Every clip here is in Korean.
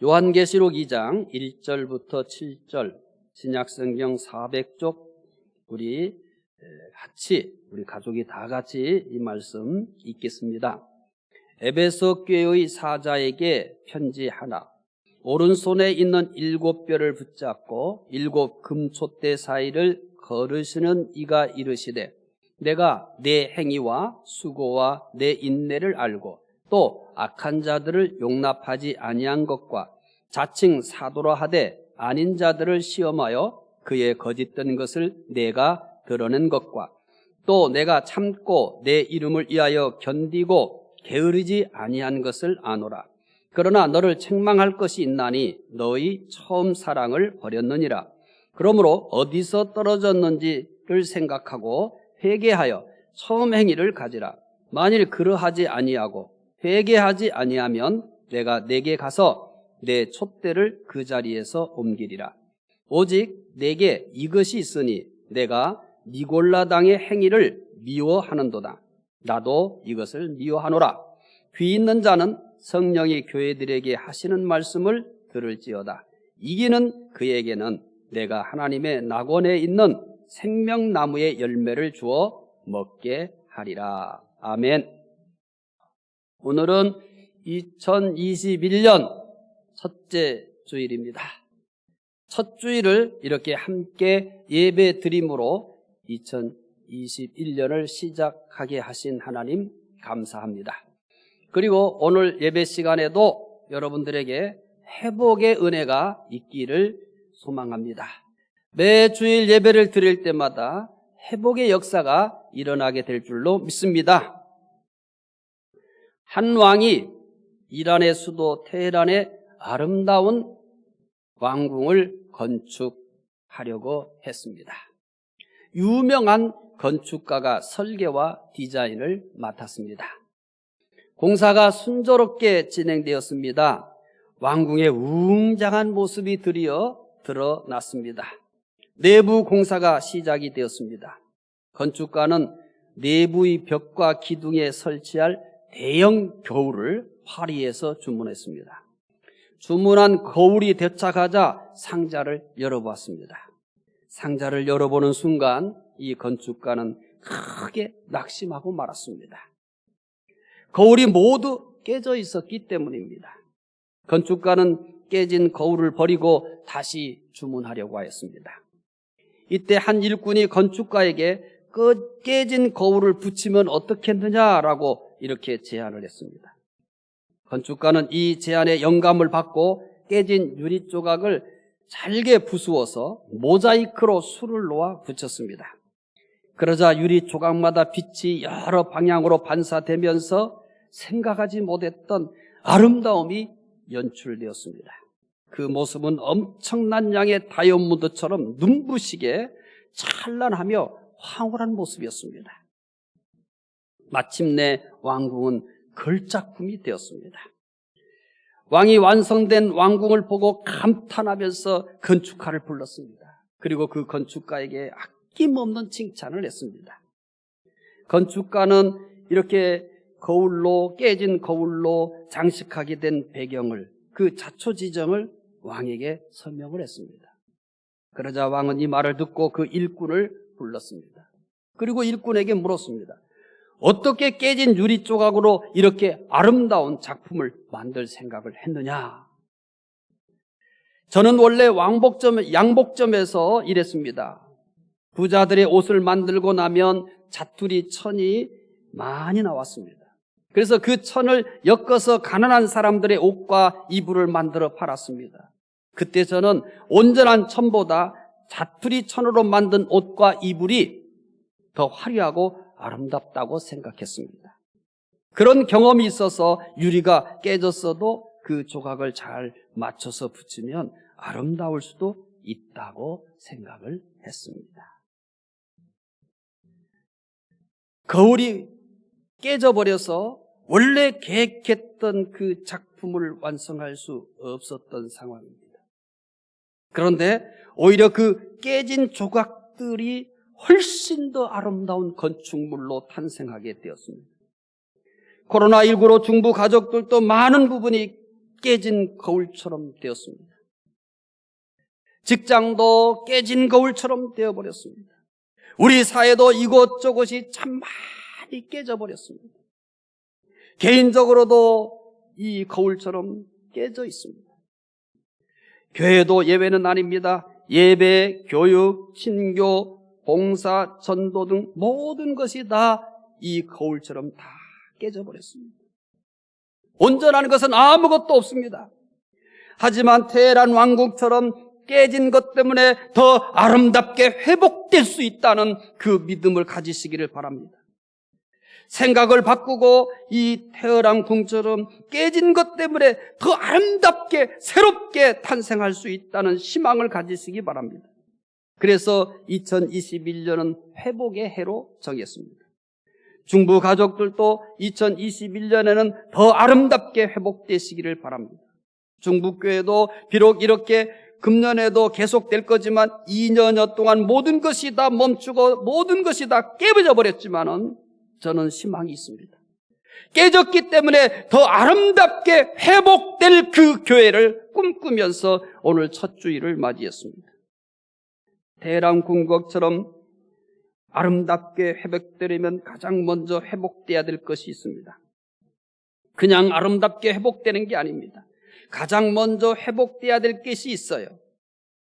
요한계시록 2장 1절부터 7절 신약성경 400쪽 우리 가족이 다 같이 이 말씀 읽겠습니다. 에베소 교회의 사자에게 편지 하나. 오른손에 있는 7뼈를 붙잡고 7 금촛대 사이를 걸으시는 이가 이르시되 내가 내 행위와 수고와 내 인내를 알고 또 악한 자들을 용납하지 아니한 것과 자칭 사도라 하되 아닌 자들을 시험하여 그의 거짓된 것을 내가 드러낸 것과 또 내가 참고 내 이름을 위하여 견디고 게으르지 아니한 것을 아노라. 그러나 너를 책망할 것이 있나니 너희 처음 사랑을 버렸느니라. 그러므로 어디서 떨어졌는지를 생각하고 회개하여 처음 행위를 가지라. 만일 그러하지 아니하고 회개하지 아니하면 내가 내게 가서 내 촛대를 그 자리에서 옮기리라. 오직 내게 이것이 있으니 내가 니골라 당의 행위를 미워하는도다. 나도 이것을 미워하노라. 귀 있는 자는 성령이 교회들에게 하시는 말씀을 들을지어다. 이기는 그에게는 내가 하나님의 낙원에 있는 생명나무의 열매를 주어 먹게 하리라. 아멘. 오늘은 2021년 첫째 주일입니다. 첫 주일을 이렇게 함께 예배 드림으로 2021년을 시작하게 하신 하나님 감사합니다. 그리고 오늘 예배 시간에도 여러분들에게 회복의 은혜가 있기를 소망합니다. 매 주일 예배를 드릴 때마다 회복의 역사가 일어나게 될 줄로 믿습니다. 한 왕이 이란의 수도 테헤란에 아름다운 왕궁을 건축하려고 했습니다. 유명한 건축가가 설계와 디자인을 맡았습니다. 공사가 순조롭게 진행되었습니다. 왕궁의 웅장한 모습이 드러났습니다. 내부 공사가 시작이 되었습니다. 건축가는 내부의 벽과 기둥에 설치할 대형 거울을 파리에서 주문했습니다. 주문한 거울이 도착하자 상자를 열어보았습니다. 상자를 열어보는 순간 이 건축가는 크게 낙심하고 말았습니다. 거울이 모두 깨져 있었기 때문입니다. 건축가는 깨진 거울을 버리고 다시 주문하려고 하였습니다. 이때 한 일꾼이 건축가에게 그 깨진 거울을 붙이면 어떻겠느냐라고 이렇게 제안을 했습니다. 건축가는 이 제안에 영감을 받고 깨진 유리 조각을 잘게 부수어서 모자이크로 술을 놓아 붙였습니다. 그러자 유리 조각마다 빛이 여러 방향으로 반사되면서 생각하지 못했던 아름다움이 연출되었습니다. 그 모습은 엄청난 양의 다이아몬드처럼 눈부시게 찬란하며 황홀한 모습이었습니다. 마침내 왕궁은 걸작품이 되었습니다. 왕이 완성된 왕궁을 보고 감탄하면서 건축가를 불렀습니다. 그리고 그 건축가에게 아낌없는 칭찬을 했습니다. 건축가는 이렇게 깨진 거울로 장식하게 된 배경을, 그 자초지정을 왕에게 설명을 했습니다. 그러자 왕은 이 말을 듣고 그 일꾼을 불렀습니다. 그리고 일꾼에게 물었습니다. 어떻게 깨진 유리 조각으로 이렇게 아름다운 작품을 만들 생각을 했느냐? 저는 원래 양복점에서 일했습니다. 부자들의 옷을 만들고 나면 자투리 천이 많이 나왔습니다. 그래서 그 천을 엮어서 가난한 사람들의 옷과 이불을 만들어 팔았습니다. 그때 저는 온전한 천보다 자투리 천으로 만든 옷과 이불이 더 화려하고 아름답다고 생각했습니다. 그런 경험이 있어서 유리가 깨졌어도 그 조각을 잘 맞춰서 붙이면 아름다울 수도 있다고 생각을 했습니다. 거울이 깨져버려서 원래 계획했던 그 작품을 완성할 수 없었던 상황입니다. 그런데 오히려 그 깨진 조각들이 훨씬 더 아름다운 건축물로 탄생하게 되었습니다. 코로나19로 중부 가족들도 많은 부분이 깨진 거울처럼 되었습니다. 직장도 깨진 거울처럼 되어버렸습니다. 우리 사회도 이곳저곳이 참 많이 깨져버렸습니다. 개인적으로도 이 거울처럼 깨져 있습니다. 교회도 예외는 아닙니다. 예배, 교육, 신교, 봉사, 전도 등 모든 것이 다 이 거울처럼 다 깨져버렸습니다. 온전한 것은 아무것도 없습니다. 하지만 테헤란 왕국처럼 깨진 것 때문에 더 아름답게 회복될 수 있다는 그 믿음을 가지시기를 바랍니다. 생각을 바꾸고 이 테헤란 궁처럼 깨진 것 때문에 더 아름답게 새롭게 탄생할 수 있다는 희망을 가지시기 바랍니다. 그래서 2021년은 회복의 해로 정했습니다. 중부 가족들도 2021년에는 더 아름답게 회복되시기를 바랍니다. 중부교회도 비록 이렇게 금년에도 계속될 거지만 2년여 동안 모든 것이 다 멈추고 모든 것이 다 깨어져 버렸지만은 저는 희망이 있습니다. 깨졌기 때문에 더 아름답게 회복될 그 교회를 꿈꾸면서 오늘 첫 주일을 맞이했습니다. 테헤란 궁극처럼 아름답게 회복되려면 가장 먼저 회복돼야 될 것이 있습니다. 그냥 아름답게 회복되는 게 아닙니다. 가장 먼저 회복돼야 될 것이 있어요.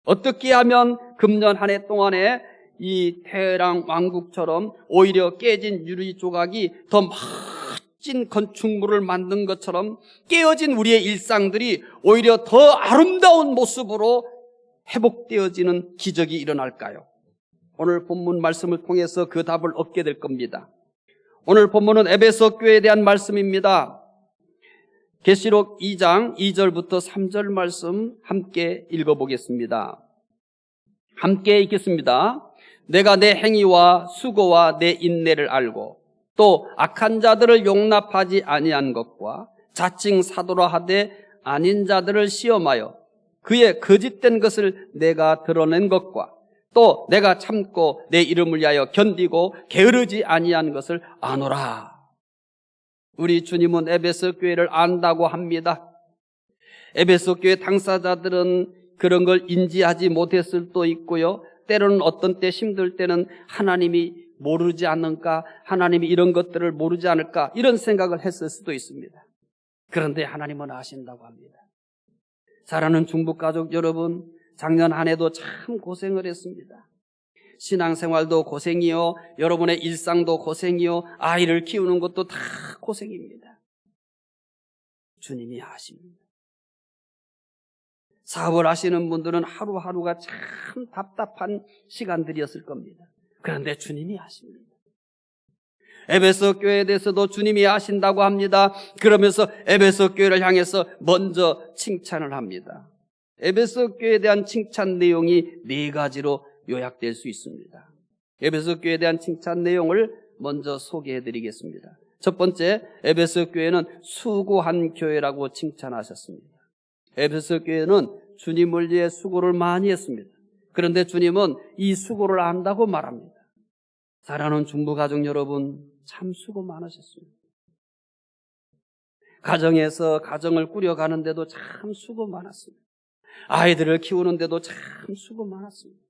어떻게 하면 금년 한 해 동안에 이 테헤란 왕국처럼 오히려 깨진 유리 조각이 더 멋진 건축물을 만든 것처럼 깨어진 우리의 일상들이 오히려 더 아름다운 모습으로 회복되어지는 기적이 일어날까요? 오늘 본문 말씀을 통해서 그 답을 얻게 될 겁니다. 오늘 본문은 에베소 교회에 대한 말씀입니다. 계시록 2장 2절부터 3절 말씀 함께 읽어보겠습니다. 함께 읽겠습니다. 내가 내 행위와 수고와 내 인내를 알고 또 악한 자들을 용납하지 아니한 것과 자칭 사도라 하되 아닌 자들을 시험하여 그의 거짓된 것을 내가 드러낸 것과 또 내가 참고 내 이름을 위하여 견디고 게으르지 아니한 것을 아노라. 우리 주님은 에베소 교회를 안다고 합니다. 에베소 교회 당사자들은 그런 걸 인지하지 못했을 수도 있고요. 때로는 어떤 때 힘들 때는 하나님이 모르지 않는가, 하나님이 이런 것들을 모르지 않을까 이런 생각을 했을 수도 있습니다. 그런데 하나님은 아신다고 합니다. 사랑하는 중부가족 여러분, 작년 한 해도 참 고생을 했습니다. 신앙생활도 고생이요, 여러분의 일상도 고생이요, 아이를 키우는 것도 다 고생입니다. 주님이 아십니다. 사업을 하시는 분들은 하루하루가 참 답답한 시간들이었을 겁니다. 그런데 주님이 아십니다. 에베소 교회에 대해서도 주님이 아신다고 합니다. 그러면서 에베소 교회를 향해서 먼저 칭찬을 합니다. 에베소 교회에 대한 칭찬 내용이 4가지로 요약될 수 있습니다. 에베소 교회에 대한 칭찬 내용을 먼저 소개해드리겠습니다. 첫 번째, 에베소 교회는 수고한 교회라고 칭찬하셨습니다. 에베소 교회는 주님을 위해 수고를 많이 했습니다. 그런데 주님은 이 수고를 안다고 말합니다. 사랑하는 중부가족 여러분, 참 수고 많으셨습니다. 가정에서 가정을 꾸려가는데도 참 수고 많았습니다. 아이들을 키우는데도 참 수고 많았습니다.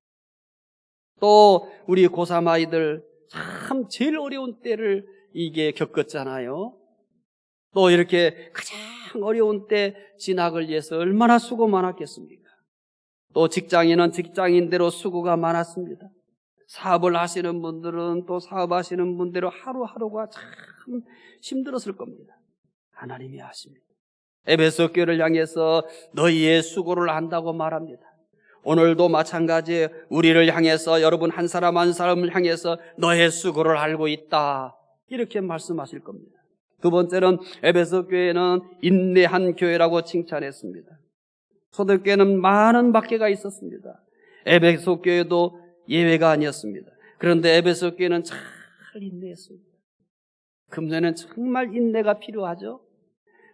또 우리 고3 아이들 참 제일 어려운 때를 이게 겪었잖아요. 또 이렇게 가장 어려운 때 진학을 위해서 얼마나 수고 많았겠습니까? 또 직장인은 직장인대로 수고가 많았습니다. 사업을 하시는 분들은 또 사업하시는 분대로 하루하루가 참 힘들었을 겁니다. 하나님이 아십니다. 에베소 교회를 향해서 너희의 수고를 안다고 말합니다. 오늘도 마찬가지예요. 우리를 향해서, 여러분 한 사람 한 사람을 향해서 너의 수고를 알고 있다, 이렇게 말씀하실 겁니다. 두 번째는 에베소 교회는 인내한 교회라고 칭찬했습니다. 초대교회는 많은 박해가 있었습니다. 에베소 교회도 예외가 아니었습니다. 그런데 에베소 교회는 잘 인내했습니다. 금년에는 정말 인내가 필요하죠.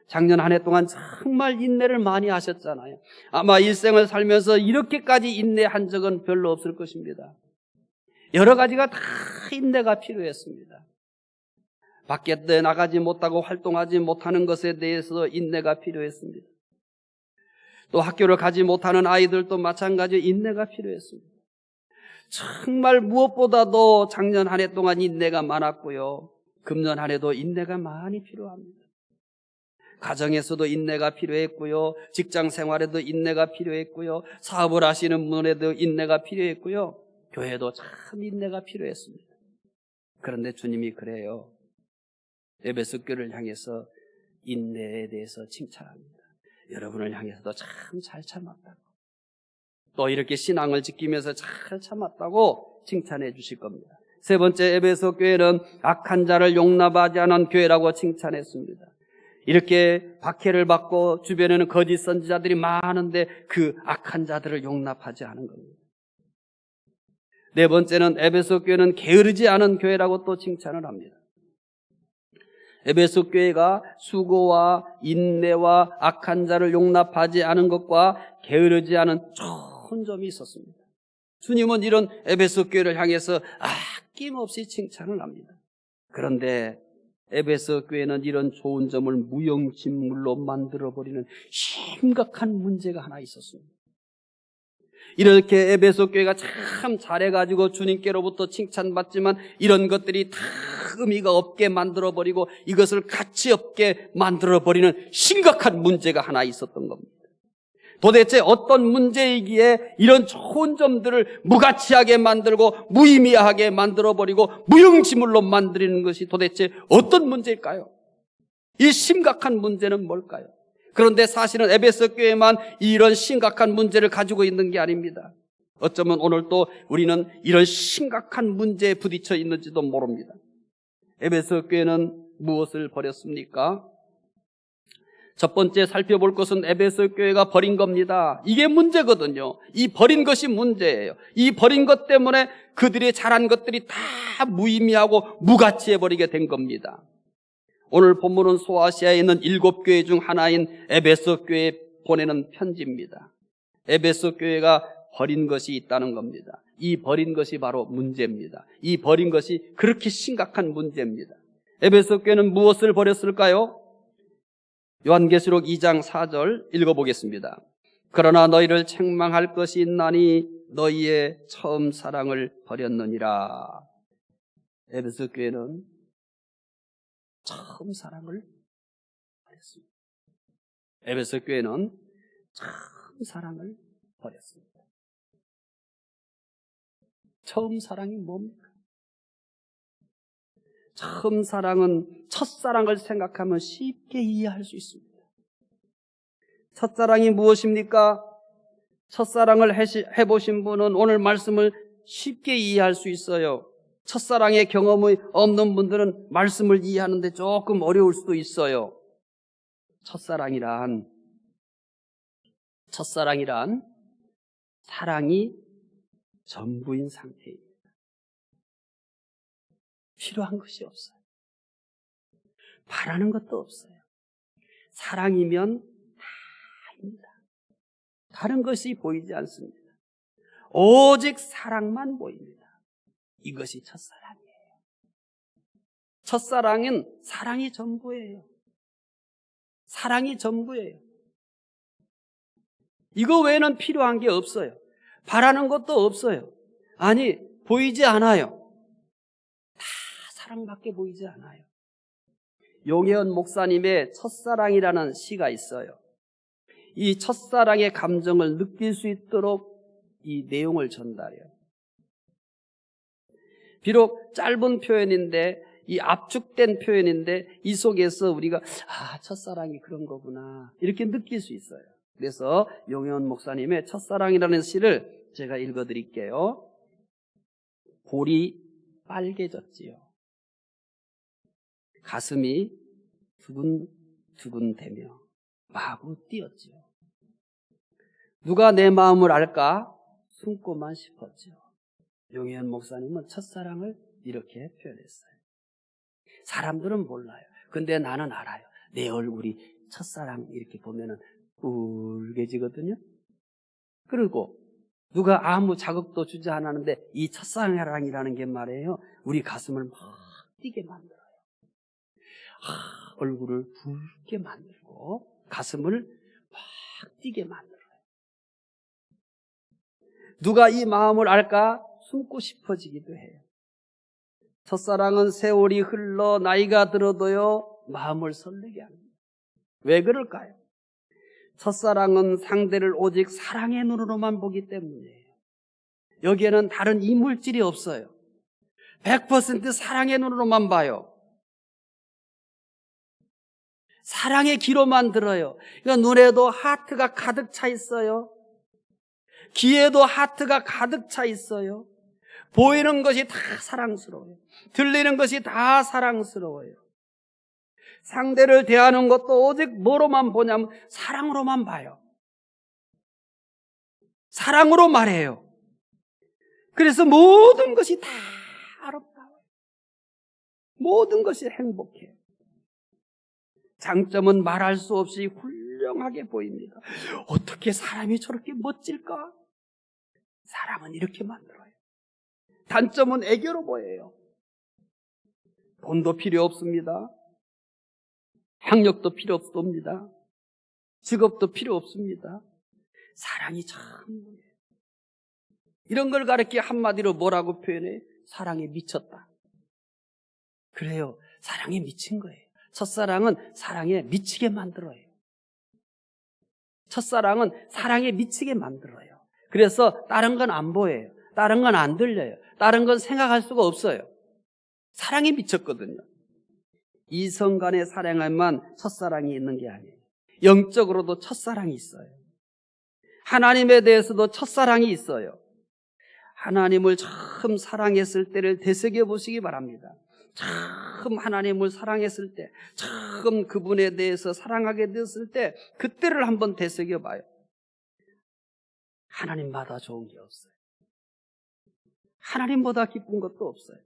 작년 한 해 동안 정말 인내를 많이 하셨잖아요. 아마 일생을 살면서 이렇게까지 인내한 적은 별로 없을 것입니다. 여러 가지가 다 인내가 필요했습니다. 밖에 나가지 못하고 활동하지 못하는 것에 대해서 인내가 필요했습니다. 또 학교를 가지 못하는 아이들도 마찬가지로 인내가 필요했습니다. 정말 무엇보다도 작년 한 해 동안 인내가 많았고요. 금년 한 해도 인내가 많이 필요합니다. 가정에서도 인내가 필요했고요. 직장 생활에도 인내가 필요했고요. 사업을 하시는 분에도 인내가 필요했고요. 교회도 참 인내가 필요했습니다. 그런데 주님이 그래요. 에베소 교회를 향해서 인내에 대해서 칭찬합니다. 여러분을 향해서도 참 잘 참았다고. 또 이렇게 신앙을 지키면서 잘 참았다고 칭찬해 주실 겁니다. 세 번째, 에베소 교회는 악한 자를 용납하지 않은 교회라고 칭찬했습니다. 이렇게 박해를 받고 주변에는 거짓 선지자들이 많은데 그 악한 자들을 용납하지 않은 겁니다. 네 번째는 에베소 교회는 게으르지 않은 교회라고 또 칭찬을 합니다. 에베소 교회가 수고와 인내와 악한 자를 용납하지 않은 것과 게으르지 않은 좋은 점이 있었습니다. 주님은 이런 에베소 교회를 향해서 아낌없이 칭찬을 합니다. 그런데 에베소 교회는 이런 좋은 점을 무용지물로 만들어버리는 심각한 문제가 하나 있었습니다. 이렇게 에베소 교회가 참 잘해가지고 주님께로부터 칭찬받지만 이런 것들이 다 의미가 없게 만들어버리고 이것을 가치 없게 만들어버리는 심각한 문제가 하나 있었던 겁니다. 도대체 어떤 문제이기에 이런 좋은 점들을 무가치하게 만들고 무의미하게 만들어버리고 무용지물로 만드는 것이 도대체 어떤 문제일까요? 이 심각한 문제는 뭘까요? 그런데 사실은 에베소 교회만 이런 심각한 문제를 가지고 있는 게 아닙니다. 어쩌면 오늘 또 우리는 이런 심각한 문제에 부딪혀 있는지도 모릅니다. 에베소 교회는 무엇을 버렸습니까? 첫 번째 살펴볼 것은 에베소 교회가 버린 겁니다. 이게 문제거든요. 이 버린 것이 문제예요. 이 버린 것 때문에 그들이 잘한 것들이 다 무의미하고 무가치해버리게 된 겁니다. 오늘 본문은 소아시아에 있는 7교회 중 하나인 에베소 교회에 보내는 편지입니다. 에베소 교회가 버린 것이 있다는 겁니다. 이 버린 것이 바로 문제입니다. 이 버린 것이 그렇게 심각한 문제입니다. 에베소 교회는 무엇을 버렸을까요? 요한계시록 2장 4절 읽어보겠습니다. 그러나 너희를 책망할 것이 있나니 너희의 처음 사랑을 버렸느니라. 에베소 교회는 처음 사랑을 버렸습니다. 에베소 교회는 처음 사랑을 버렸습니다. 처음 사랑이 뭡니까? 처음 사랑은 첫사랑을 생각하면 쉽게 이해할 수 있습니다. 첫사랑이 무엇입니까? 첫사랑을 해보신 분은 오늘 말씀을 쉽게 이해할 수 있어요. 첫사랑의 경험이 없는 분들은 말씀을 이해하는데 조금 어려울 수도 있어요. 첫사랑이란 사랑이 전부인 상태입니다. 필요한 것이 없어요. 바라는 것도 없어요. 사랑이면 다입니다. 다른 것이 보이지 않습니다. 오직 사랑만 보입니다. 이것이 첫사랑이에요. 첫사랑은 사랑이 전부예요. 사랑이 전부예요. 이거 외에는 필요한 게 없어요. 바라는 것도 없어요. 아니, 보이지 않아요. 다 사랑밖에 보이지 않아요. 용혜원 목사님의 첫사랑이라는 시가 있어요. 이 첫사랑의 감정을 느낄 수 있도록 이 내용을 전달해요. 비록 짧은 표현인데 이 압축된 표현인데 이 속에서 우리가 첫사랑이 그런 거구나 이렇게 느낄 수 있어요. 그래서 용혜원 목사님의 첫사랑이라는 시를 제가 읽어드릴게요. 볼이 빨개졌지요. 가슴이 두근두근대며 마구 뛰었지요. 누가 내 마음을 알까? 숨고만 싶었지요. 용혜원 목사님은 첫사랑을 이렇게 표현했어요. 사람들은 몰라요. 근데 나는 알아요. 내 얼굴이 첫사랑 이렇게 보면은 빨개지거든요. 그리고 누가 아무 자극도 주지 않았는데 이 첫사랑이라는 게 말이에요. 우리 가슴을 막 뛰게 만들어요. 얼굴을 붉게 만들고 가슴을 막 뛰게 만들어요. 누가 이 마음을 알까? 숨고 싶어지기도 해요. 첫사랑은 세월이 흘러 나이가 들어도요 마음을 설레게 합니다. 왜 그럴까요? 첫사랑은 상대를 오직 사랑의 눈으로만 보기 때문이에요. 여기에는 다른 이물질이 없어요. 100% 사랑의 눈으로만 봐요. 사랑의 귀로만 들어요. 그러니까 눈에도 하트가 가득 차 있어요. 귀에도 하트가 가득 차 있어요. 보이는 것이 다 사랑스러워요. 들리는 것이 다 사랑스러워요. 상대를 대하는 것도 오직 뭐로만 보냐면 사랑으로만 봐요. 사랑으로 말해요. 그래서 모든 것이 다 아름다워요. 모든 것이 행복해요. 장점은 말할 수 없이 훌륭하게 보입니다. 어떻게 사람이 저렇게 멋질까? 사람은 이렇게 만들어요. 단점은 애교로 보여요. 돈도 필요 없습니다. 학력도 필요 없습니다. 직업도 필요 없습니다. 사랑이 전부예요. 이런 걸 가르쳐 한마디로 뭐라고 표현해? 사랑에 미쳤다. 그래요. 사랑에 미친 거예요. 첫사랑은 사랑에 미치게 만들어요. 첫사랑은 사랑에 미치게 만들어요. 그래서 다른 건 안 보여요. 다른 건 안 들려요. 다른 건 생각할 수가 없어요. 사랑에 미쳤거든요. 이성 간의 사랑에만 첫사랑이 있는 게 아니에요. 영적으로도 첫사랑이 있어요. 하나님에 대해서도 첫사랑이 있어요. 하나님을 처음 사랑했을 때를 되새겨 보시기 바랍니다. 처음 하나님을 사랑했을 때, 처음 그분에 대해서 사랑하게 되었을 때 그때를 한번 되새겨 봐요. 하나님보다 좋은 게 없어요. 하나님보다 기쁜 것도 없어요.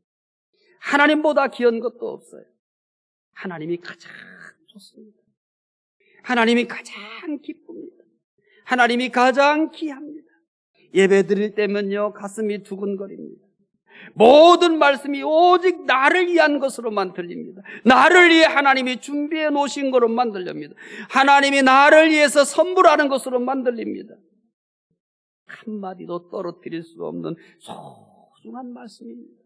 하나님보다 귀한 것도 없어요. 하나님이 가장 좋습니다. 하나님이 가장 기쁩니다. 하나님이 가장 귀합니다. 예배 드릴 때면요 가슴이 두근거립니다. 모든 말씀이 오직 나를 위한 것으로만 들립니다. 나를 위해 하나님이 준비해 놓으신 것으로만 들립니다. 하나님이 나를 위해서 선물하는 것으로만 들립니다. 한마디도 떨어뜨릴 수 없는 소중한 말씀입니다.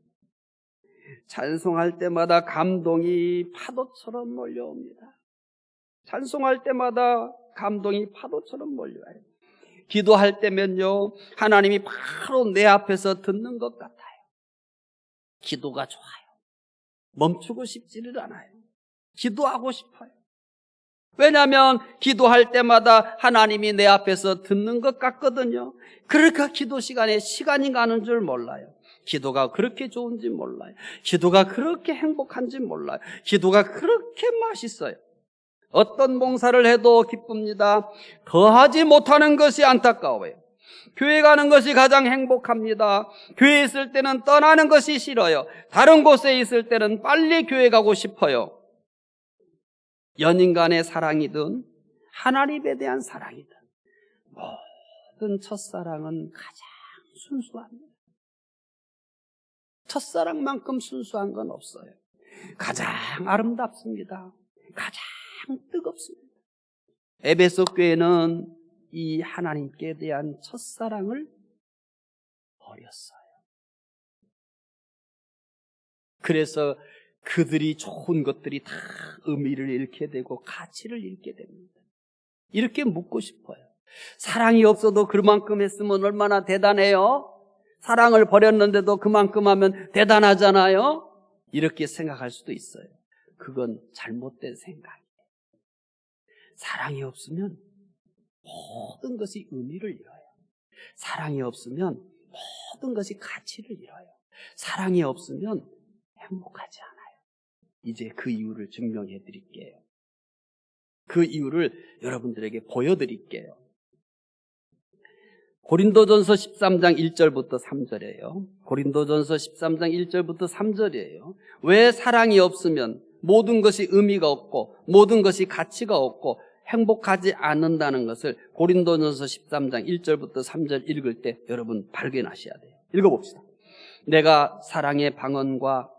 찬송할 때마다 감동이 파도처럼 몰려옵니다. 찬송할 때마다 감동이 파도처럼 몰려와요. 기도할 때면요 하나님이 바로 내 앞에서 듣는 것 같아요. 기도가 좋아요. 멈추고 싶지를 않아요. 기도하고 싶어요. 왜냐하면 기도할 때마다 하나님이 내 앞에서 듣는 것 같거든요. 그러니까 기도 시간에 시간이 가는 줄 몰라요. 기도가 그렇게 좋은지 몰라요. 기도가 그렇게 행복한지 몰라요. 기도가 그렇게 맛있어요. 어떤 봉사를 해도 기쁩니다. 더하지 못하는 것이 안타까워요. 교회 가는 것이 가장 행복합니다. 교회에 있을 때는 떠나는 것이 싫어요. 다른 곳에 있을 때는 빨리 교회 가고 싶어요. 연인 간의 사랑이든 하나님에 대한 사랑이든 모든 첫사랑은 가장 순수합니다. 첫사랑만큼 순수한 건 없어요. 가장 아름답습니다. 가장 뜨겁습니다. 에베소 교회는 이 하나님께 대한 첫사랑을 버렸어요. 그래서 그들이 좋은 것들이 다 의미를 잃게 되고 가치를 잃게 됩니다. 이렇게 묻고 싶어요. 사랑이 없어도 그만큼 했으면 얼마나 대단해요? 사랑을 버렸는데도 그만큼 하면 대단하잖아요? 이렇게 생각할 수도 있어요. 그건 잘못된 생각이에요. 사랑이 없으면 모든 것이 의미를 잃어요. 사랑이 없으면 모든 것이 가치를 잃어요. 사랑이 없으면 행복하지 않아요. 이제 그 이유를 증명해 드릴게요. 그 이유를 여러분들에게 보여드릴게요. 고린도전서 13장 1절부터 3절이에요. 고린도전서 13장 1절부터 3절이에요. 왜 사랑이 없으면 모든 것이 의미가 없고 모든 것이 가치가 없고 행복하지 않는다는 것을 고린도전서 13장 1절부터 3절 읽을 때 여러분 발견하셔야 돼요. 읽어봅시다. 내가 사람의 방언과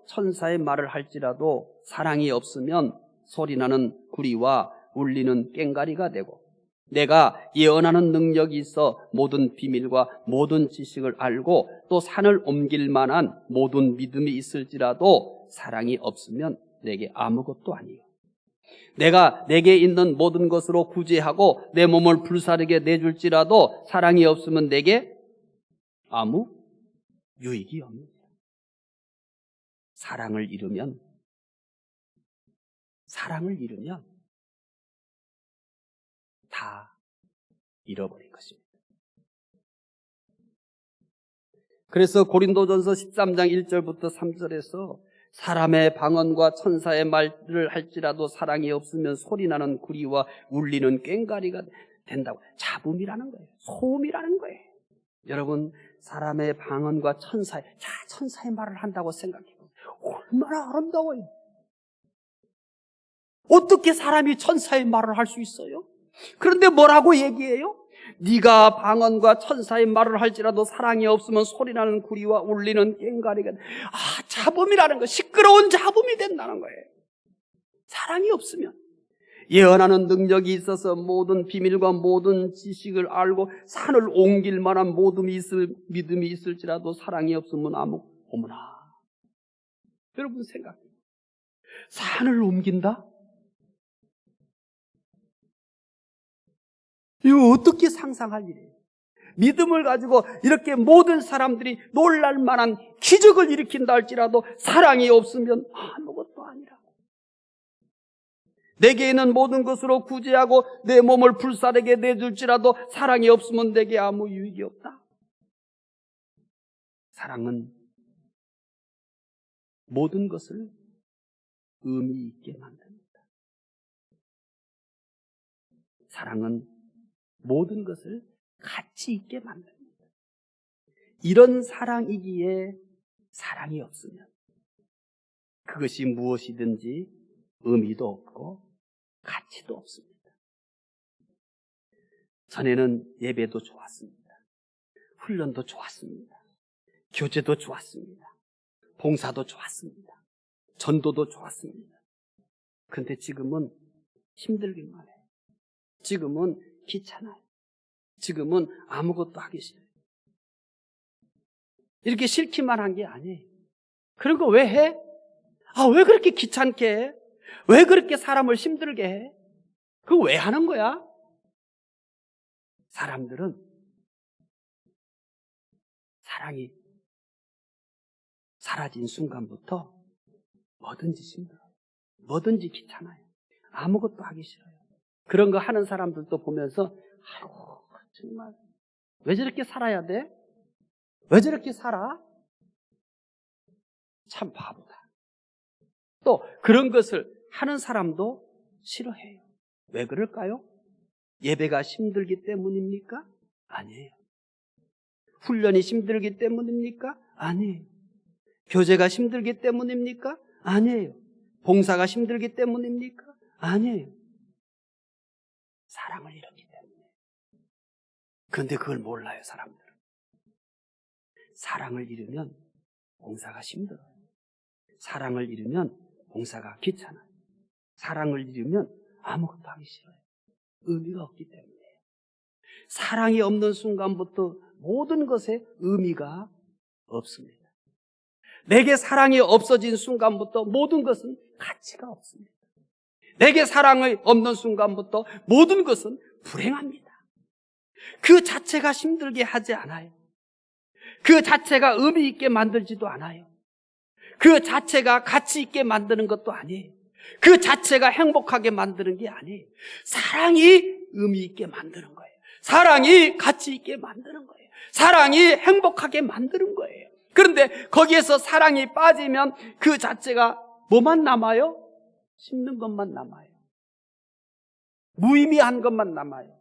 천사의 말을 할지라도 사랑이 없으면 소리나는 구리와 울리는 꽹과리가 되고 내가 예언하는 능력이 있어 모든 비밀과 모든 지식을 알고 또 산을 옮길 만한 모든 믿음이 있을지라도 사랑이 없으면 내게 아무것도 아니에요. 내가 내게 있는 모든 것으로 구제하고 내 몸을 불사르게 내줄지라도 사랑이 없으면 내게 아무 유익이 없습니다. 사랑을 잃으면 다 잃어버린 것입니다. 그래서 고린도전서 13장 1절부터 3절에서 사람의 방언과 천사의 말을 할지라도 사랑이 없으면 소리나는 구리와 울리는 꽹과리가 된다고. 잡음이라는 거예요. 소음이라는 거예요. 여러분, 사람의 방언과 천사의 말을 한다고 생각해요. 얼마나 아름다워요. 어떻게 사람이 천사의 말을 할 수 있어요? 그런데 뭐라고 얘기해요? 네가 방언과 천사의 말을 할지라도 사랑이 없으면 소리나는 구리와 울리는 꽹과리가, 잡음이라는 거, 시끄러운 잡음이 된다는 거예요. 사랑이 없으면. 예언하는 능력이 있어서 모든 비밀과 모든 지식을 알고 산을 옮길 만한 모든 믿음이 있을지라도 사랑이 없으면 어머나. 여러분 생각해요. 산을 옮긴다? 이거 어떻게 상상할 일이에요? 믿음을 가지고 이렇게 모든 사람들이 놀랄 만한 기적을 일으킨다 할지라도 사랑이 없으면 아무것도 아니라고. 내게 있는 모든 것으로 구제하고 내 몸을 불사르게 내줄지라도 사랑이 없으면 내게 아무 유익이 없다. 사랑은 모든 것을 의미 있게 만듭니다. 사랑은 모든 것을 가치 있게 만듭니다. 이런 사랑이기에 사랑이 없으면 그것이 무엇이든지 의미도 없고 가치도 없습니다. 전에는 예배도 좋았습니다. 훈련도 좋았습니다. 교제도 좋았습니다. 봉사도 좋았습니다. 전도도 좋았습니다. 그런데 지금은 힘들기만 해요. 지금은 귀찮아요. 지금은 아무것도 하기 싫어요. 이렇게 싫기만 한 게 아니에요. 그런 거 왜 해? 왜 그렇게 귀찮게 해? 왜 그렇게 사람을 힘들게 해? 그거 왜 하는 거야? 사람들은 사랑이 사라진 순간부터 뭐든지 힘들어요. 뭐든지 귀찮아요. 아무것도 하기 싫어요. 그런 거 하는 사람들도 보면서 정말 왜 저렇게 살아야 돼? 왜 저렇게 살아? 참 바보다. 또 그런 것을 하는 사람도 싫어해요. 왜 그럴까요? 예배가 힘들기 때문입니까? 아니에요. 훈련이 힘들기 때문입니까? 아니에요. 교제가 힘들기 때문입니까? 아니에요. 봉사가 힘들기 때문입니까? 아니에요. 사랑을 잃었기 때문에. 그런데 그걸 몰라요, 사람들은. 사랑을 잃으면 봉사가 힘들어요. 사랑을 잃으면 봉사가 귀찮아요. 사랑을 잃으면 아무것도 하기 싫어요. 의미가 없기 때문에. 사랑이 없는 순간부터 모든 것에 의미가 없습니다. 내게 사랑이 없어진 순간부터 모든 것은 가치가 없습니다. 내게 사랑이 없는 순간부터 모든 것은 불행합니다. 그 자체가 힘들게 하지 않아요. 그 자체가 의미 있게 만들지도 않아요. 그 자체가 가치 있게 만드는 것도 아니에요. 그 자체가 행복하게 만드는 게 아니에요. 사랑이 의미 있게 만드는 거예요. 사랑이 가치 있게 만드는 거예요. 사랑이 행복하게 만드는 거예요. 그런데 거기에서 사랑이 빠지면 그 자체가 뭐만 남아요? 씹는 것만 남아요. 무의미한 것만 남아요.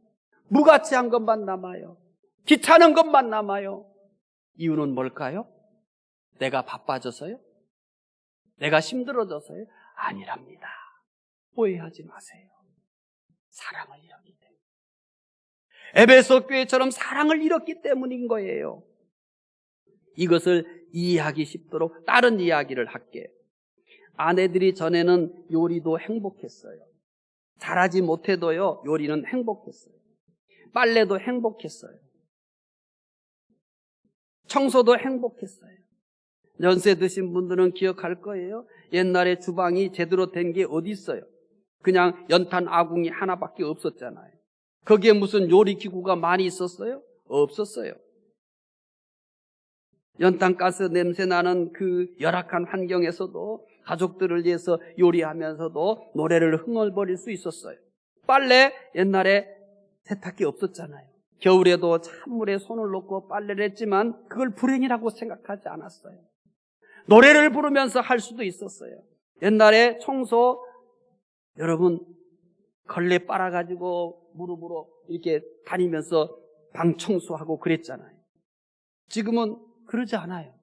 무가치한 것만 남아요. 귀찮은 것만 남아요. 이유는 뭘까요? 내가 바빠져서요? 내가 힘들어져서요? 아니랍니다. 오해하지 마세요. 사랑을 잃었기 때문에. 에베소 교회처럼 사랑을 잃었기 때문인 거예요. 이것을 이해하기 쉽도록 다른 이야기를 할게요. 아내들이 전에는 요리도 행복했어요. 잘하지 못해도요, 요리는 행복했어요. 빨래도 행복했어요. 청소도 행복했어요. 연세 드신 분들은 기억할 거예요. 옛날에 주방이 제대로 된 게 어디 있어요? 그냥 연탄 아궁이 하나밖에 없었잖아요. 거기에 무슨 요리기구가 많이 있었어요? 없었어요. 연탄가스 냄새 나는 그 열악한 환경에서도 가족들을 위해서 요리하면서도 노래를 흥얼거릴 수 있었어요. 빨래, 옛날에 세탁기 없었잖아요. 겨울에도 찬물에 손을 넣고 빨래를 했지만 그걸 불행이라고 생각하지 않았어요. 노래를 부르면서 할 수도 있었어요. 옛날에 청소, 여러분 걸레 빨아가지고 무릎으로 이렇게 다니면서 방 청소하고 그랬잖아요. 지금은 그러지 않아요.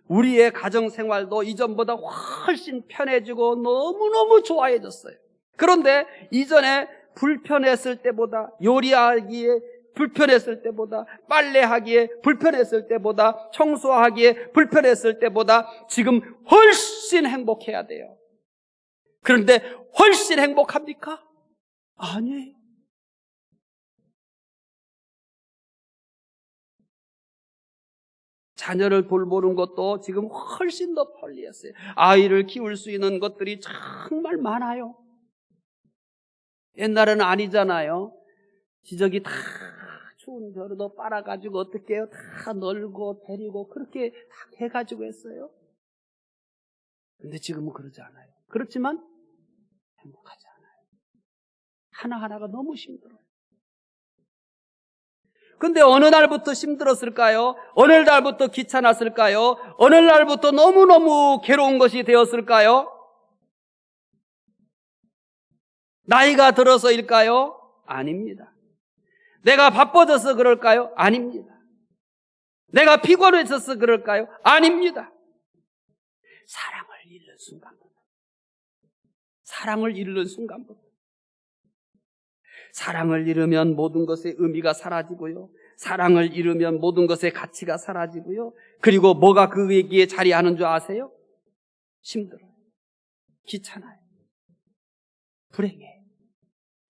우리의 가정생활도 이전보다 훨씬 편해지고 너무너무 좋아해졌어요. 그런데 이전에 불편했을 때보다, 요리하기에 불편했을 때보다, 빨래하기에 불편했을 때보다, 청소하기에 불편했을 때보다 지금 훨씬 행복해야 돼요. 그런데 훨씬 행복합니까? 아니에요. 자녀를 돌보는 것도 지금 훨씬 더 편리했어요. 아이를 키울 수 있는 것들이 정말 많아요. 옛날에는 아니잖아요. 지저귀 다 추운 겨울에도 빨아가지고 어떻게 해요? 다 널고 데리고 그렇게 다 해가지고 했어요. 근데 지금은 그러지 않아요. 그렇지만 행복하지 않아요. 하나하나가 너무 힘들어요. 근데 어느 날부터 힘들었을까요? 어느 날부터 귀찮았을까요? 어느 날부터 너무너무 괴로운 것이 되었을까요? 나이가 들어서일까요? 아닙니다. 내가 바빠져서 그럴까요? 아닙니다. 내가 피곤해져서 그럴까요? 아닙니다. 사랑을 잃는 순간부터. 사랑을 잃는 순간부터. 사랑을 잃으면 모든 것의 의미가 사라지고요. 사랑을 잃으면 모든 것의 가치가 사라지고요. 그리고 뭐가 그에게 자리하는 줄 아세요? 힘들어요. 귀찮아요. 불행해요.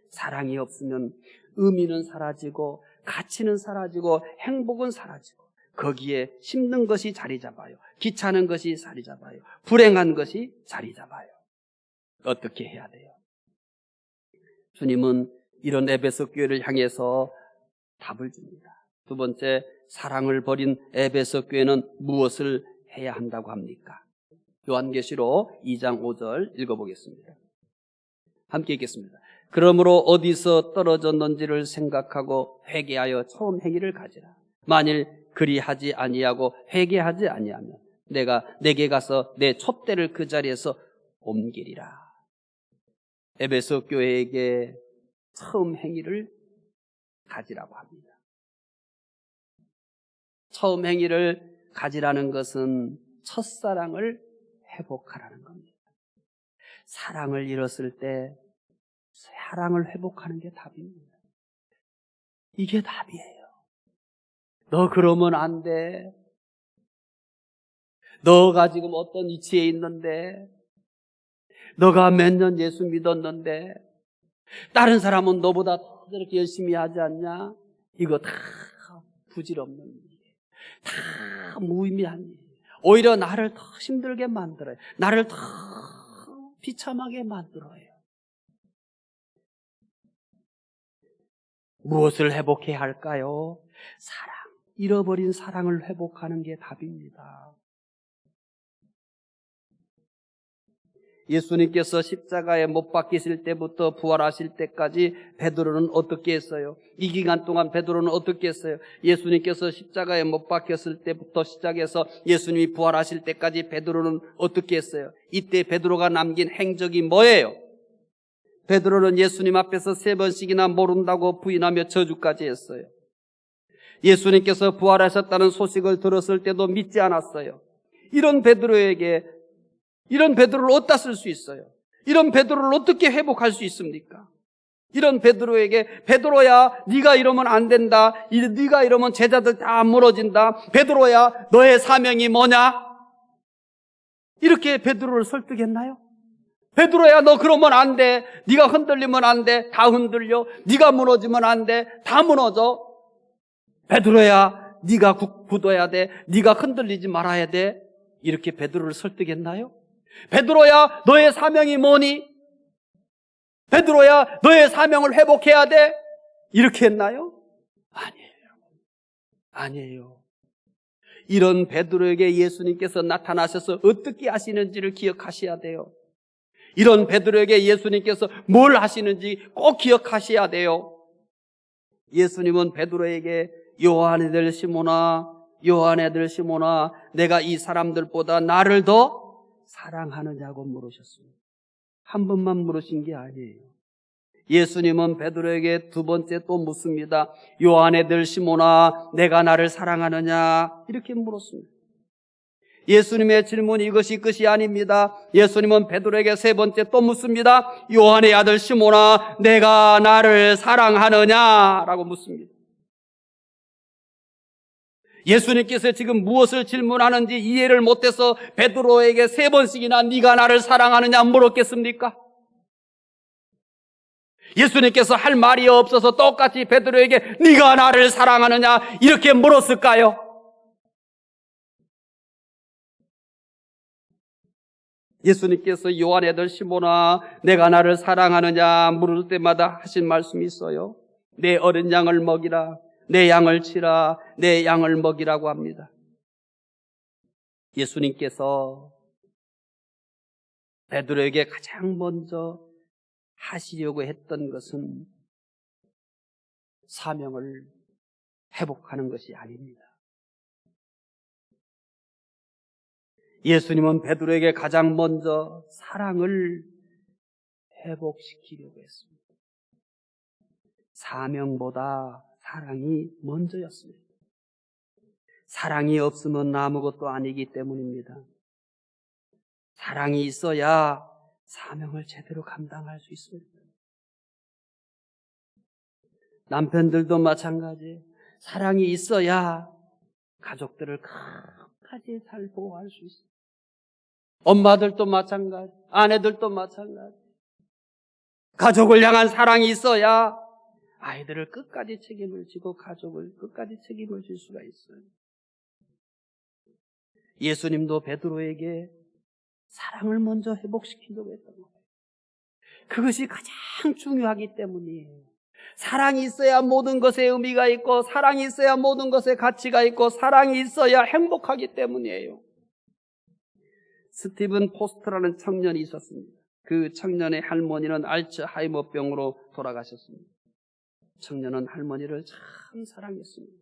사랑이 없으면 의미는 사라지고 가치는 사라지고 행복은 사라지고 거기에 힘든 것이 자리 잡아요. 귀찮은 것이 자리 잡아요. 불행한 것이 자리 잡아요. 어떻게 해야 돼요? 주님은 이런 에베소 교회를 향해서 답을 줍니다. 두 번째, 사랑을 버린 에베소 교회는 무엇을 해야 한다고 합니까? 요한계시록 2장 5절 읽어보겠습니다. 함께 읽겠습니다. 그러므로 어디서 떨어졌는지를 생각하고 회개하여 처음 행위를 가지라. 만일 그리하지 아니하고 회개하지 아니하면 내가 내게 가서 내 촛대를 그 자리에서 옮기리라. 에베소 교회에게 처음 행위를 가지라고 합니다. 처음 행위를 가지라는 것은 첫사랑을 회복하라는 겁니다. 사랑을 잃었을 때 사랑을 회복하는 게 답입니다. 이게 답이에요. 너 그러면 안 돼. 너가 지금 어떤 위치에 있는데, 너가 몇 년 예수 믿었는데 다른 사람은 너보다 더 저렇게 열심히 하지 않냐? 이거 다 부질없는 일이에요. 다 무의미한 일이에요. 오히려 나를 더 힘들게 만들어요. 나를 더 비참하게 만들어요. 무엇을 회복해야 할까요? 사랑. 잃어버린 사랑을 회복하는 게 답입니다. 예수님께서 십자가에 못 박히실 때부터 부활하실 때까지 베드로는 어떻게 했어요? 이 기간 동안 베드로는 어떻게 했어요? 예수님께서 십자가에 못 박혔을 때부터 시작해서 예수님이 부활하실 때까지 베드로는 어떻게 했어요? 이때 베드로가 남긴 행적이 뭐예요? 베드로는 예수님 앞에서 3번씩이나 모른다고 부인하며 저주까지 했어요. 예수님께서 부활하셨다는 소식을 들었을 때도 믿지 않았어요. 이런 베드로를 어디다 쓸 수 있어요? 이런 베드로를 어떻게 회복할 수 있습니까? 이런 베드로에게 베드로야 네가 이러면 안 된다. 네가 이러면 제자들 다 무너진다. 베드로야 너의 사명이 뭐냐? 이렇게 베드로를 설득했나요? 베드로야, 너 그러면 안 돼. 네가 흔들리면 안 돼. 다 흔들려. 네가 무너지면 안 돼. 다 무너져. 베드로야, 네가 굳어야 돼. 네가 흔들리지 말아야 돼. 이렇게 베드로를 설득했나요? 베드로야, 너의 사명이 뭐니? 베드로야, 너의 사명을 회복해야 돼. 이렇게 했나요? 아니에요. 아니에요. 이런 베드로에게 예수님께서 나타나셔서 어떻게 하시는지를 기억하셔야 돼요. 이런 베드로에게 예수님께서 뭘 하시는지 꼭 기억하셔야 돼요. 예수님은 베드로에게 요한의 아들 시몬아, 요한의 아들 시몬아, 내가 이 사람들보다 나를 더 사랑하느냐고 물으셨습니다. 한 번만 물으신 게 아니에요. 예수님은 베드로에게 두 번째 또 묻습니다. 요한의 아들 시몬아, 내가 나를 사랑하느냐? 이렇게 물었습니다. 예수님의 질문 이것이 끝이 아닙니다. 예수님은 베드로에게 세 번째 또 묻습니다. 요한의 아들 시몬아, 내가 나를 사랑하느냐? 라고 묻습니다. 예수님께서 지금 무엇을 질문하는지 이해를 못해서 베드로에게 세 번씩이나 네가 나를 사랑하느냐 물었겠습니까? 예수님께서 할 말이 없어서 똑같이 베드로에게 네가 나를 사랑하느냐 이렇게 물었을까요? 예수님께서 요한의 아들 시몬아, 내가 나를 사랑하느냐 물을 때마다 하신 말씀이 있어요. 내 어린 양을 먹이라, 내 양을 치라, 내 양을 먹이라고 합니다. 예수님께서 베드로에게 가장 먼저 하시려고 했던 것은 사명을 회복하는 것이 아닙니다. 예수님은 베드로에게 가장 먼저 사랑을 회복시키려고 했습니다. 사명보다 사랑이 먼저였습니다. 사랑이 없으면 아무것도 아니기 때문입니다. 사랑이 있어야 사명을 제대로 감당할 수 있습니다. 남편들도 마찬가지. 사랑이 있어야 가족들을 끝까지 잘 보호할 수 있습니다. 엄마들도 마찬가지, 아내들도 마찬가지. 가족을 향한 사랑이 있어야 아이들을 끝까지 책임을 지고 가족을 끝까지 책임을 질 수가 있어요. 예수님도 베드로에게 사랑을 먼저 회복시키려고 했던 거예요. 그것이 가장 중요하기 때문이에요. 사랑이 있어야 모든 것에 의미가 있고, 사랑이 있어야 모든 것에 가치가 있고, 사랑이 있어야 행복하기 때문이에요. 스티븐 포스터라는 청년이 있었습니다. 그 청년의 할머니는 알츠하이머병으로 돌아가셨습니다. 청년은 할머니를 참 사랑했습니다.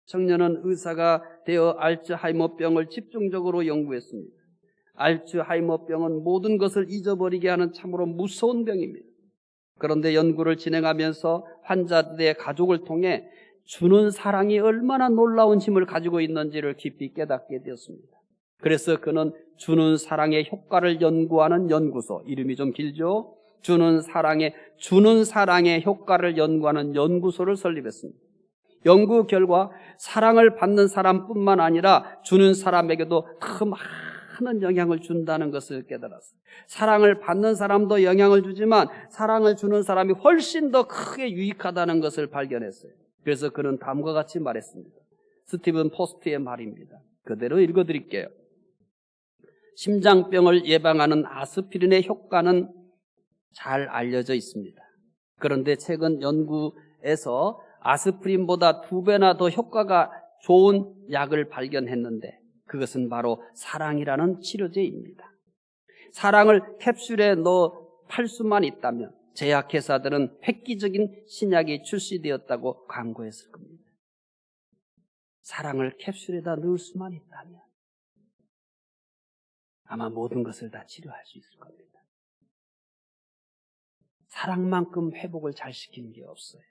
청년은 의사가 되어 알츠하이머병을 집중적으로 연구했습니다. 알츠하이머병은 모든 것을 잊어버리게 하는 참으로 무서운 병입니다. 그런데 연구를 진행하면서 환자들의 가족을 통해 주는 사랑이 얼마나 놀라운 힘을 가지고 있는지를 깊이 깨닫게 되었습니다. 그래서 그는 주는 사랑의 효과를 연구하는 연구소, 이름이 좀 길죠? 주는 사랑의 효과를 연구하는 연구소를 설립했습니다. 연구 결과 사랑을 받는 사람뿐만 아니라 주는 사람에게도 더 많은 영향을 준다는 것을 깨달았어요. 사랑을 받는 사람도 영향을 주지만 사랑을 주는 사람이 훨씬 더 크게 유익하다는 것을 발견했어요. 그래서 그는 다음과 같이 말했습니다. 스티븐 포스트의 말입니다. 그대로 읽어드릴게요. 심장병을 예방하는 아스피린의 효과는 잘 알려져 있습니다. 그런데 최근 연구에서 아스피린보다 2배나 더 효과가 좋은 약을 발견했는데 그것은 바로 사랑이라는 치료제입니다. 사랑을 캡슐에 넣어 팔 수만 있다면 제약회사들은 획기적인 신약이 출시되었다고 광고했을 겁니다. 사랑을 캡슐에다 넣을 수만 있다면 아마 모든 것을 다 치료할 수 있을 겁니다. 사랑만큼 회복을 잘 시키는 게 없어요.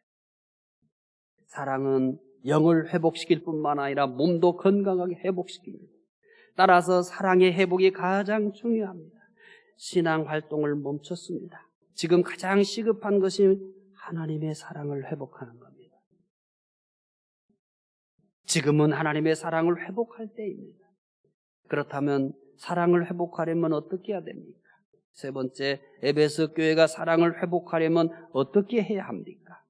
사랑은 영을 회복시킬 뿐만 아니라 몸도 건강하게 회복시킵니다. 따라서 사랑의 회복이 가장 중요합니다. 신앙 활동을 멈췄습니다. 지금 가장 시급한 것이 하나님의 사랑을 회복하는 겁니다. 지금은 하나님의 사랑을 회복할 때입니다. 그렇다면 사랑을 회복하려면 어떻게 해야 됩니까? 세 번째, 에베소 교회가 사랑을 회복하려면 어떻게 해야 합니까?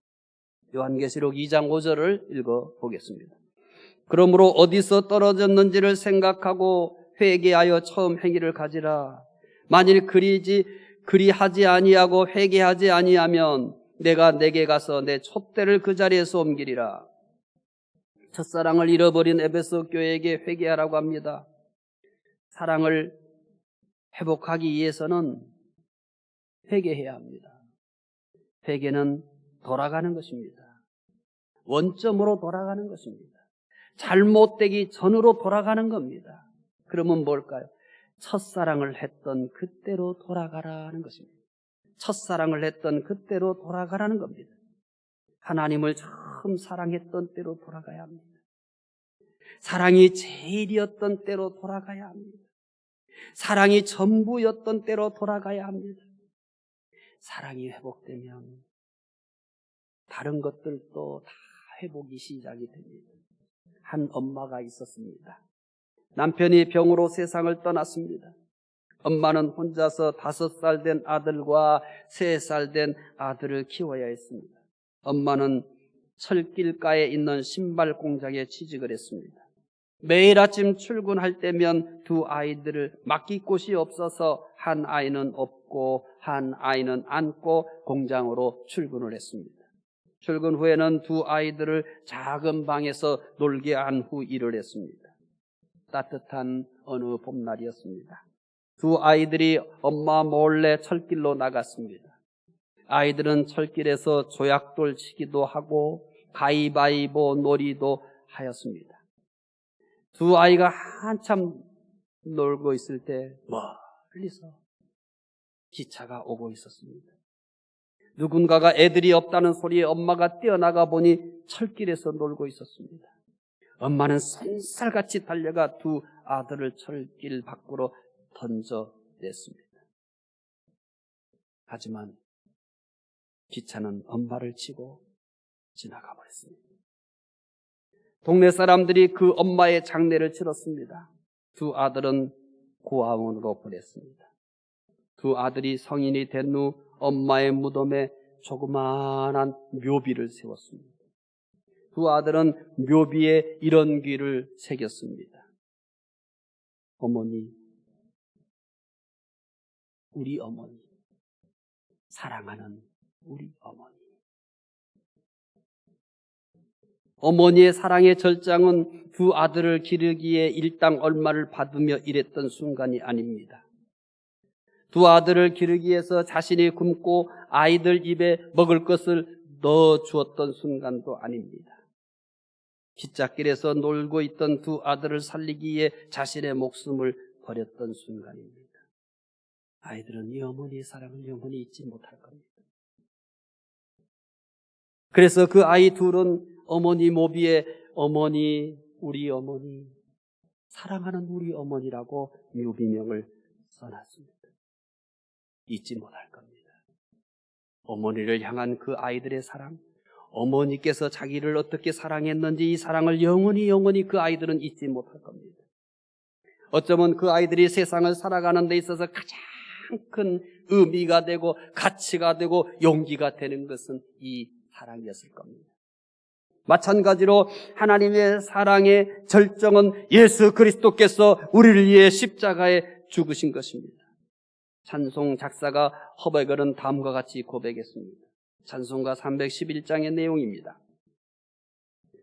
요한계시록 2장 5절을 읽어보겠습니다. 그러므로 어디서 떨어졌는지를 생각하고 회개하여 처음 행위를 가지라. 만일 그리하지 아니하고 회개하지 아니하면 내가 내게 가서 내 촛대를 그 자리에서 옮기리라. 첫사랑을 잃어버린 에베소 교회에게 회개하라고 합니다. 사랑을 회복하기 위해서는 회개해야 합니다. 회개는 돌아가는 것입니다. 원점으로 돌아가는 것입니다. 잘못되기 전으로 돌아가는 겁니다. 그러면 뭘까요? 첫사랑을 했던 그때로 돌아가라는 것입니다. 첫사랑을 했던 그때로 돌아가라는 겁니다. 하나님을 처음 사랑했던 때로 돌아가야 합니다. 사랑이 제일이었던 때로 돌아가야 합니다. 사랑이 전부였던 때로 돌아가야 합니다. 사랑이 회복되면 다른 것들도 다 회복이 시작이 됩니다. 한 엄마가 있었습니다. 남편이 병으로 세상을 떠났습니다. 엄마는 혼자서 5살 된 아들과 3살 된 아들을 키워야 했습니다. 엄마는 철길가에 있는 신발 공장에 취직을 했습니다. 매일 아침 출근할 때면 두 아이들을 맡길 곳이 없어서 한 아이는 업고 한 아이는 안고 공장으로 출근을 했습니다. 출근 후에는 두 아이들을 작은 방에서 놀게 한 후 일을 했습니다. 따뜻한 어느 봄날이었습니다. 두 아이들이 엄마 몰래 철길로 나갔습니다. 아이들은 철길에서 조약돌 치기도 하고 가위바위보 놀이도 하였습니다. 두 아이가 한참 놀고 있을 때 멀리서 기차가 오고 있었습니다. 누군가가 애들이 없다는 소리에 엄마가 뛰어나가 보니 철길에서 놀고 있었습니다. 엄마는 쏜살같이 달려가 두 아들을 철길 밖으로 던져냈습니다. 하지만 기차는 엄마를 치고 지나가 버렸습니다. 동네 사람들이 그 엄마의 장례를 치렀습니다. 두 아들은 고아원으로 보냈습니다. 두 아들이 성인이 된 후 엄마의 무덤에 조그마한 묘비를 세웠습니다. 두 아들은 묘비에 이런 귀를 새겼습니다. 어머니, 우리 어머니, 사랑하는 우리 어머니. 어머니의 사랑의 절장은 두 아들을 기르기에 일당 얼마를 받으며 일했던 순간이 아닙니다. 두 아들을 기르기 위해서 자신이 굶고 아이들 입에 먹을 것을 넣어 주었던 순간도 아닙니다. 기찻길에서 놀고 있던 두 아들을 살리기 위해 자신의 목숨을 버렸던 순간입니다. 아이들은 이 어머니의 사랑을 영원히 잊지 못할 겁니다. 그래서 그 아이 둘은 어머니 모비에 어머니, 우리 어머니, 사랑하는 우리 어머니라고 묘비명을 써놨습니다. 잊지 못할 겁니다. 어머니를 향한 그 아이들의 사랑, 어머니께서 자기를 어떻게 사랑했는지 이 사랑을 영원히 그 아이들은 잊지 못할 겁니다. 어쩌면 그 아이들이 세상을 살아가는 데 있어서 가장 큰 의미가 되고 가치가 되고 용기가 되는 것은 이 사랑이었을 겁니다. 마찬가지로 하나님의 사랑의 절정은 예수 그리스도께서 우리를 위해 십자가에 죽으신 것입니다. 찬송 작사가 허베글은 다음과 같이 고백했습니다. 찬송가 311장의 내용입니다.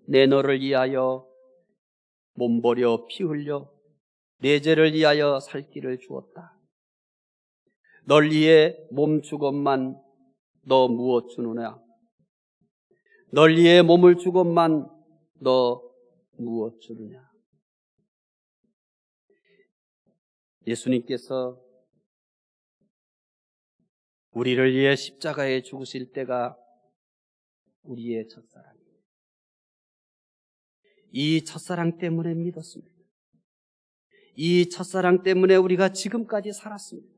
내 너를 위하여 몸버려 피 흘려 내 죄를 위하여 살 길을 주었다. 널 위해 몸 주건만 너 무엇 주느냐? 널 위해 몸을 주건만 너 무엇 주느냐? 예수님께서 우리를 위해 십자가에 죽으실 때가 우리의 첫사랑입니다. 이 첫사랑 때문에 믿었습니다. 이 첫사랑 때문에 우리가 지금까지 살았습니다.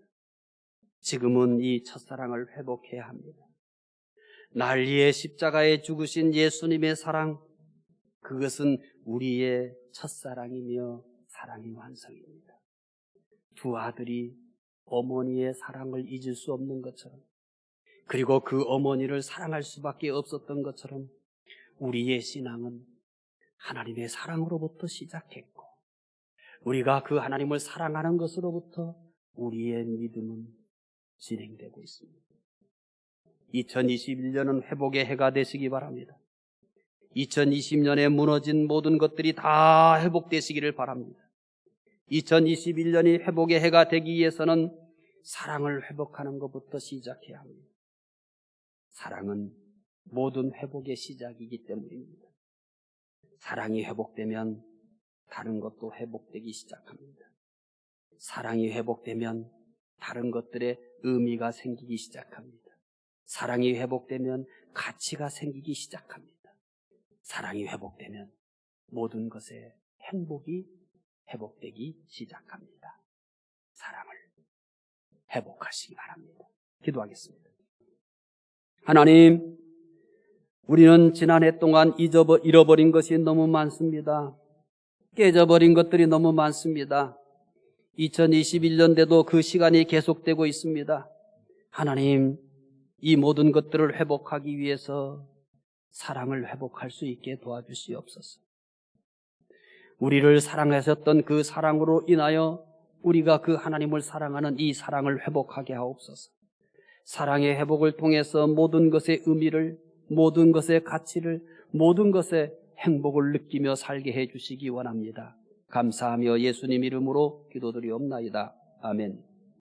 지금은 이 첫사랑을 회복해야 합니다. 날 위해 십자가에 죽으신 예수님의 사랑, 그것은 우리의 첫사랑이며 사랑의 완성입니다. 두 아들이 어머니의 사랑을 잊을 수 없는 것처럼, 그리고 그 어머니를 사랑할 수밖에 없었던 것처럼 우리의 신앙은 하나님의 사랑으로부터 시작했고, 우리가 그 하나님을 사랑하는 것으로부터 우리의 믿음은 진행되고 있습니다. 2021년은 회복의 해가 되시기 바랍니다. 2020년에 무너진 모든 것들이 다 회복되시기를 바랍니다. 2021년이 회복의 해가 되기 위해서는 사랑을 회복하는 것부터 시작해야 합니다. 사랑은 모든 회복의 시작이기 때문입니다. 사랑이 회복되면 다른 것도 회복되기 시작합니다. 사랑이 회복되면 다른 것들의 의미가 생기기 시작합니다. 사랑이 회복되면 가치가 생기기 시작합니다. 사랑이 회복되면 모든 것의 행복이 회복되기 시작합니다. 사랑을 회복하시기 바랍니다. 기도하겠습니다. 하나님, 우리는 지난해 동안 잃어버린 것이 너무 많습니다. 깨져버린 것들이 너무 많습니다. 2021년대도 그 시간이 계속되고 있습니다. 하나님, 이 모든 것들을 회복하기 위해서 사랑을 회복할 수 있게 도와주시옵소서. 우리를 사랑하셨던 그 사랑으로 인하여 우리가 그 하나님을 사랑하는 이 사랑을 회복하게 하옵소서. 사랑의 회복을 통해서 모든 것의 의미를, 모든 것의 가치를, 모든 것의 행복을 느끼며 살게 해주시기 원합니다. 감사하며 예수님 이름으로 기도드리옵나이다. 아멘.